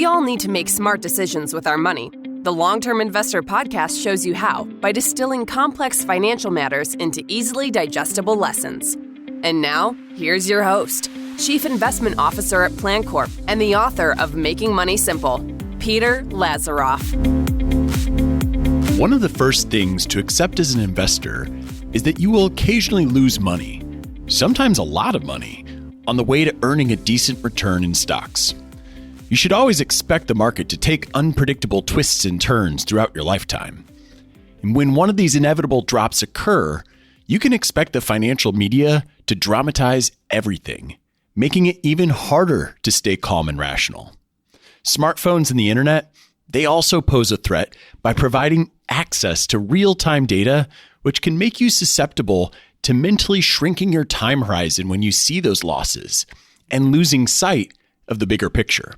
We all need to make smart decisions with our money. The Long-Term Investor Podcast shows you how by distilling complex financial matters into easily digestible lessons. And now, here's your host, Chief Investment Officer at PlanCorp and the author of Making Money Simple, Peter Lazaroff. One of the first things to accept as an investor is that you will occasionally lose money, sometimes a lot of money, on the way to earning a decent return in stocks. You should always expect the market to take unpredictable twists and turns throughout your lifetime. And when one of these inevitable drops occur, you can expect the financial media to dramatize everything, making it even harder to stay calm and rational. Smartphones and the internet, they also pose a threat by providing access to real-time data, which can make you susceptible to mentally shrinking your time horizon when you see those losses and losing sight of the bigger picture.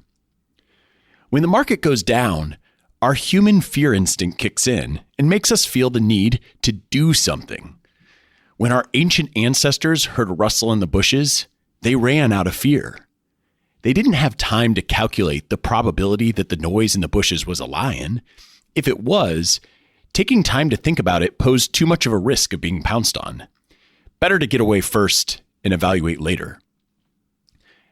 When the market goes down, our human fear instinct kicks in and makes us feel the need to do something. When our ancient ancestors heard a rustle in the bushes, they ran out of fear. They didn't have time to calculate the probability that the noise in the bushes was a lion. If it was, taking time to think about it posed too much of a risk of being pounced on. Better to get away first and evaluate later.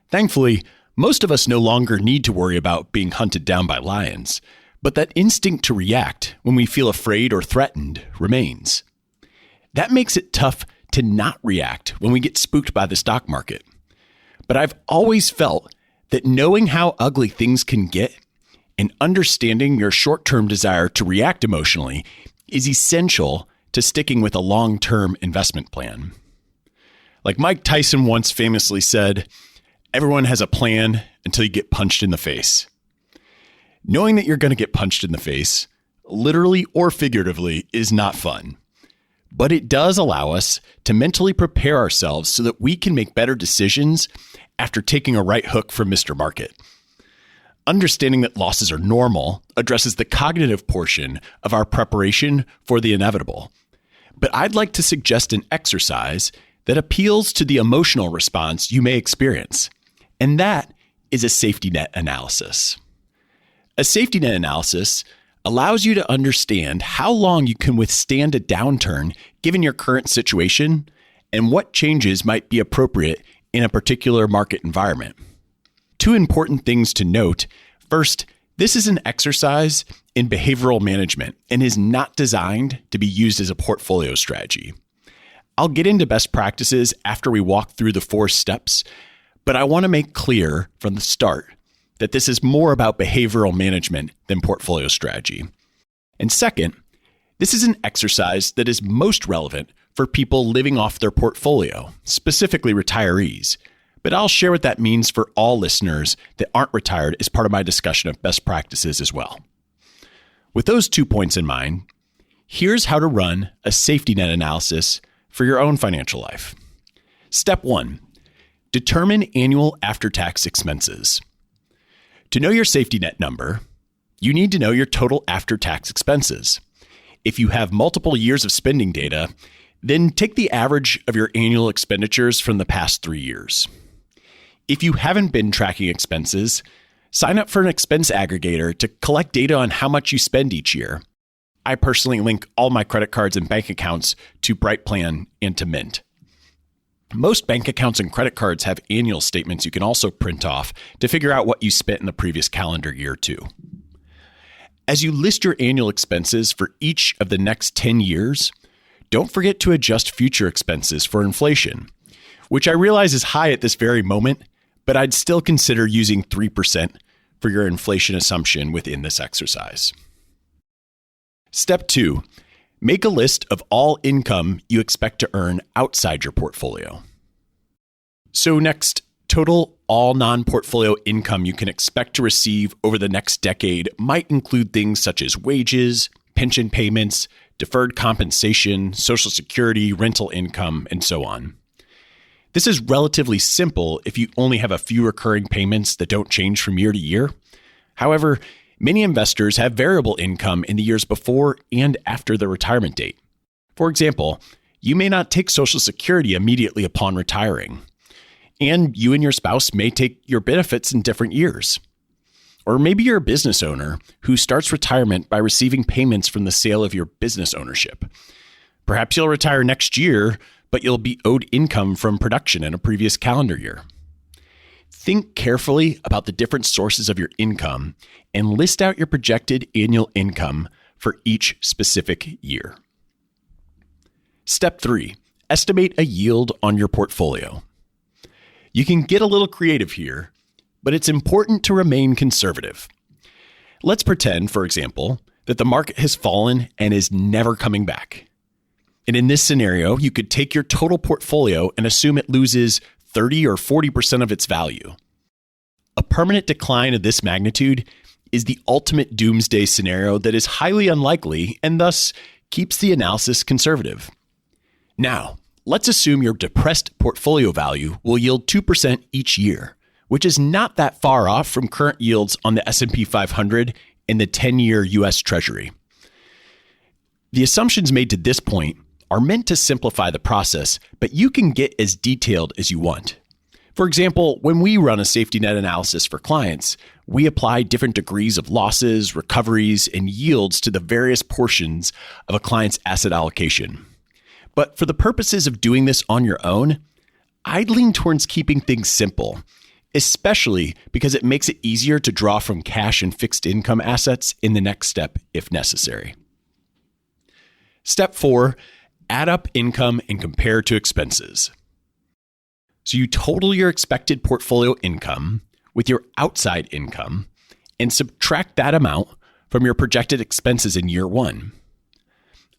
Thankfully, most of us no longer need to worry about being hunted down by lions, but that instinct to react when we feel afraid or threatened remains. That makes it tough to not react when we get spooked by the stock market. But I've always felt that knowing how ugly things can get and understanding your short-term desire to react emotionally is essential to sticking with a long-term investment plan. Like Mike Tyson once famously said, everyone has a plan until you get punched in the face. Knowing that you're going to get punched in the face, literally or figuratively, is not fun. But it does allow us to mentally prepare ourselves so that we can make better decisions after taking a right hook from Mr. Market. Understanding that losses are normal addresses the cognitive portion of our preparation for the inevitable. But I'd like to suggest an exercise that appeals to the emotional response you may experience. And that is a safety net analysis. A safety net analysis allows you to understand how long you can withstand a downturn given your current situation and what changes might be appropriate in a particular market environment. Two important things to note. First, this is an exercise in behavioral management and is not designed to be used as a portfolio strategy. I'll get into best practices after we walk through the 4 steps, but I want to make clear from the start that this is more about behavioral management than portfolio strategy. And second, this is an exercise that is most relevant for people living off their portfolio, specifically retirees. But I'll share what that means for all listeners that aren't retired as part of my discussion of best practices as well. With those 2 points in mind, here's how to run a safety net analysis for your own financial life. Step 1. Determine annual after-tax expenses. To know your safety net number, you need to know your total after-tax expenses. If you have multiple years of spending data, then take the average of your annual expenditures from the past 3 years. If you haven't been tracking expenses, sign up for an expense aggregator to collect data on how much you spend each year. I personally link all my credit cards and bank accounts to BrightPlan and to Mint. Most bank accounts and credit cards have annual statements you can also print off to figure out what you spent in the previous calendar year too. As you list your annual expenses for each of the next 10 years, don't forget to adjust future expenses for inflation, which I realize is high at this very moment, but I'd still consider using 3% for your inflation assumption within this exercise. Step 2. Make a list of all income you expect to earn outside your portfolio. So next, total all non-portfolio income you can expect to receive over the next decade might include things such as wages, pension payments, deferred compensation, Social Security, rental income, and so on. This is relatively simple if you only have a few recurring payments that don't change from year to year. However, many investors have variable income in the years before and after the retirement date. For example, you may not take Social Security immediately upon retiring, and you and your spouse may take your benefits in different years. Or maybe you're a business owner who starts retirement by receiving payments from the sale of your business ownership. Perhaps you'll retire next year, but you'll be owed income from production in a previous calendar year. Think carefully about the different sources of your income and list out your projected annual income for each specific year. Step 3, estimate a yield on your portfolio. You can get a little creative here, but it's important to remain conservative. Let's pretend, for example, that the market has fallen and is never coming back. And in this scenario, you could take your total portfolio and assume it loses 30 or 40% of its value. A permanent decline of this magnitude is the ultimate doomsday scenario that is highly unlikely and thus keeps the analysis conservative. Now, let's assume your depressed portfolio value will yield 2% each year, which is not that far off from current yields on the S&P 500 and the 10-year U.S. Treasury. The assumptions made to this point are meant to simplify the process, but you can get as detailed as you want. For example, when we run a safety net analysis for clients, we apply different degrees of losses, recoveries, and yields to the various portions of a client's asset allocation. But for the purposes of doing this on your own, I'd lean towards keeping things simple, especially because it makes it easier to draw from cash and fixed income assets in the next step if necessary. Step 4, add up income and compare to expenses. So you total your expected portfolio income with your outside income and subtract that amount from your projected expenses in year 1.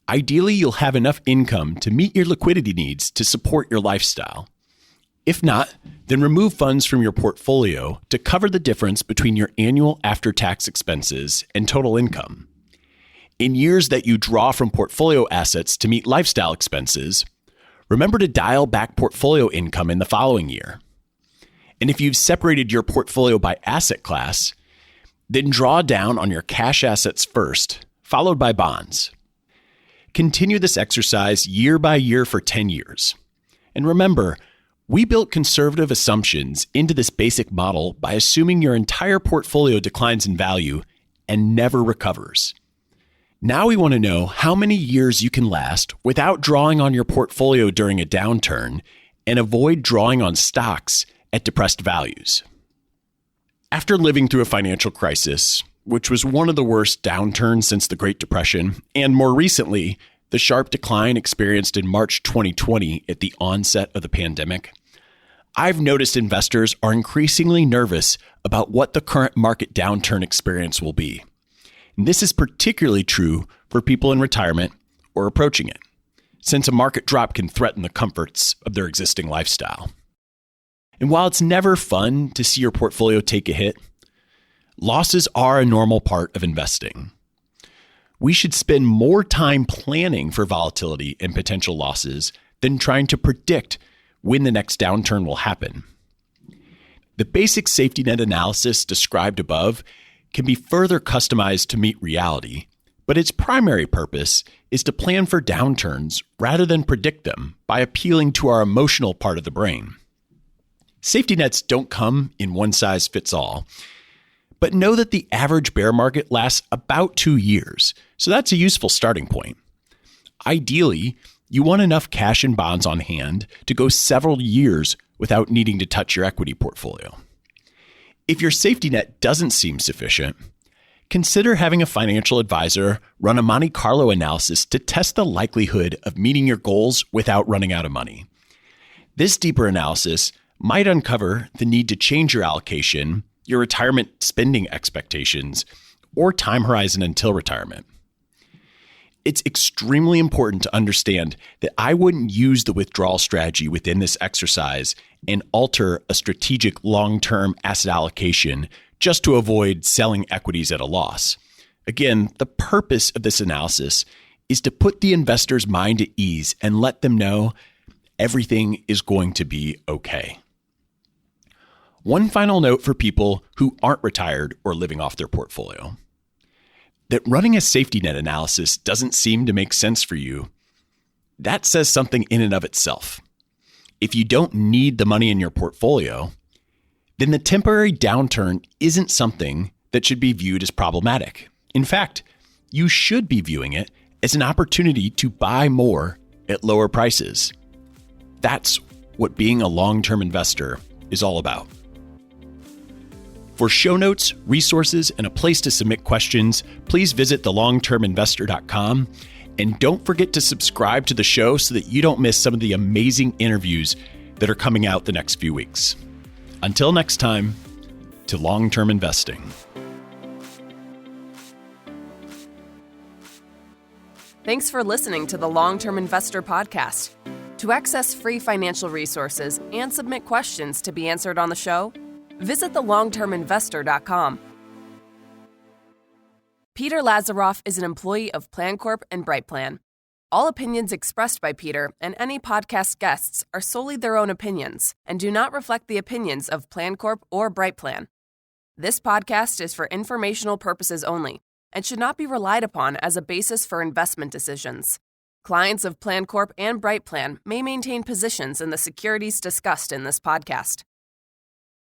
Ideally, you'll have enough income to meet your liquidity needs to support your lifestyle. If not, then remove funds from your portfolio to cover the difference between your annual after-tax expenses and total income. In years that you draw from portfolio assets to meet lifestyle expenses, remember to dial back portfolio income in the following year. And if you've separated your portfolio by asset class, then draw down on your cash assets first, followed by bonds. Continue this exercise year by year for 10 years. And remember, we built conservative assumptions into this basic model by assuming your entire portfolio declines in value and never recovers. Now we want to know how many years you can last without drawing on your portfolio during a downturn and avoid drawing on stocks at depressed values. After living through a financial crisis, which was one of the worst downturns since the Great Depression, and more recently, the sharp decline experienced in March 2020 at the onset of the pandemic, I've noticed investors are increasingly nervous about what the current market downturn experience will be. And this is particularly true for people in retirement or approaching it, since a market drop can threaten the comforts of their existing lifestyle. And while it's never fun to see your portfolio take a hit, losses are a normal part of investing. We should spend more time planning for volatility and potential losses than trying to predict when the next downturn will happen. The basic safety net analysis described above can be further customized to meet reality, but its primary purpose is to plan for downturns rather than predict them by appealing to our emotional part of the brain. Safety nets don't come in one size fits all, but know that the average bear market lasts about 2 years, so that's a useful starting point. Ideally, you want enough cash and bonds on hand to go several years without needing to touch your equity portfolio. If your safety net doesn't seem sufficient, consider having a financial advisor run a Monte Carlo analysis to test the likelihood of meeting your goals without running out of money. This deeper analysis might uncover the need to change your allocation, your retirement spending expectations, or time horizon until retirement. It's extremely important to understand that I wouldn't use the withdrawal strategy within this exercise and alter a strategic long-term asset allocation just to avoid selling equities at a loss. Again, the purpose of this analysis is to put the investor's mind at ease and let them know everything is going to be okay. One final note for people who aren't retired or living off their portfolio. That running a safety net analysis doesn't seem to make sense for you, that says something in and of itself. If you don't need the money in your portfolio, then the temporary downturn isn't something that should be viewed as problematic. In fact, you should be viewing it as an opportunity to buy more at lower prices. That's what being a long-term investor is all about. For show notes, resources, and a place to submit questions, please visit thelongterminvestor.com. And don't forget to subscribe to the show so that you don't miss some of the amazing interviews that are coming out the next few weeks. Until next time, to long-term investing. Thanks for listening to the Long-Term Investor Podcast. To access free financial resources and submit questions to be answered on the show, visit thelongterminvestor.com. Peter Lazaroff is an employee of PlanCorp and BrightPlan. All opinions expressed by Peter and any podcast guests are solely their own opinions and do not reflect the opinions of PlanCorp or BrightPlan. This podcast is for informational purposes only and should not be relied upon as a basis for investment decisions. Clients of PlanCorp and BrightPlan may maintain positions in the securities discussed in this podcast.